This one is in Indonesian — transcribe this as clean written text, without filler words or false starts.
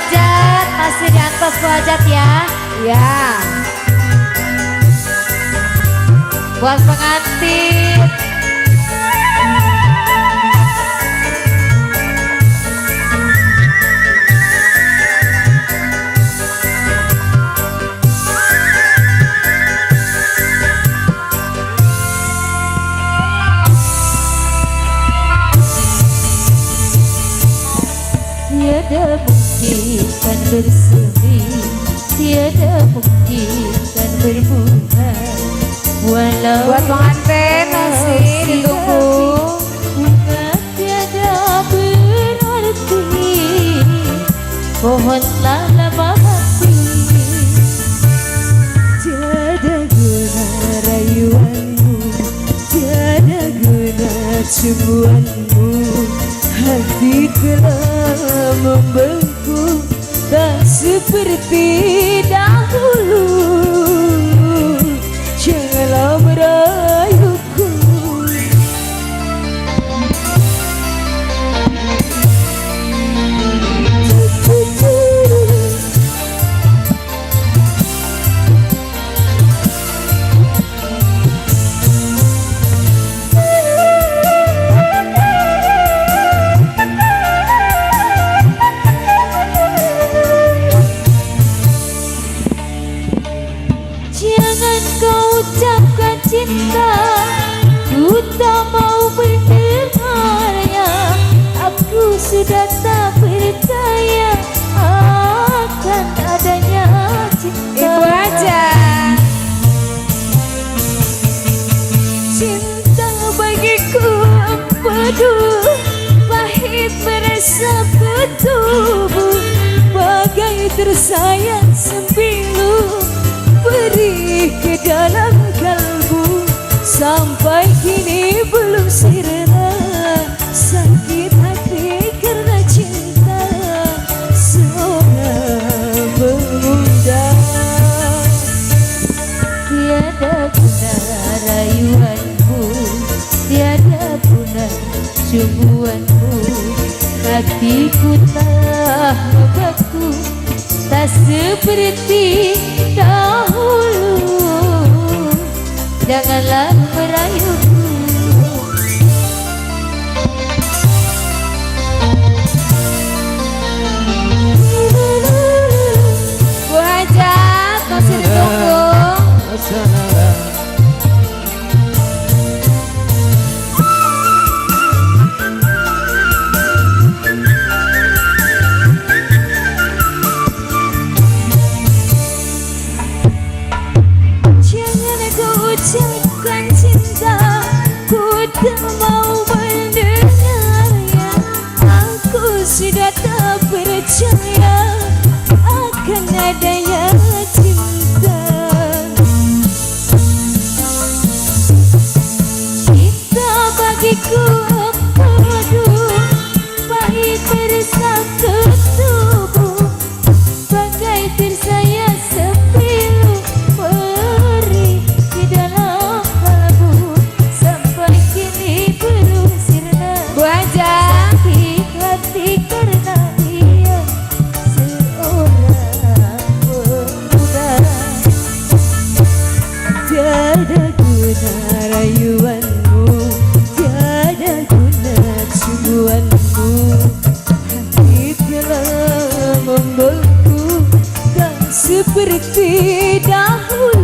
Hajat masih di atas Bu Hajat ya. Ya. Buat pengantin. Tiada mungkin kan bersemi, tiada mungkin kan berbunga, walau Buat pengantin masih ditunggu. bunga tiada berarti, pohonlah lama mati. Tiada guna rayuanmu, tiada guna cemburuanmu, hati telah membengkak tak seperti dahulu. Janganlah merayuku. Jangan kau ucapkan cinta, ku tak mau mendengarnya. Aku sudah tak percaya akan adanya cinta. Ibu aja. Cinta bagiku empedu, pahit meresap ke tubuh, bagai tersayat sembilu beri ke dalam kalbu. Sampai kini belum sirna sakit hati karena cinta seorang pemuda. Tiada guna rayuanmu, tiada guna cumbuanmu, hatiku telah membeku tak seperti dahulu. Janganlah merayuku. Bu Hajat masih ditunggu. Jangan kau ucapkan cinta, ku tak mau mendengarnya. Aku sudah tak percaya akan adanya cinta. Cinta bagiku empedu, pahit meresap ke tubuh, bagai tersayat sembilu beri di dalam kalbu. Sampai kini belum sirna Bu Hajat. sakit hati karena dia seorang pemuda. Tiada guna rayuanmu, tiada guna cumbuanmu, hati telah membeku tak seperti dahulu.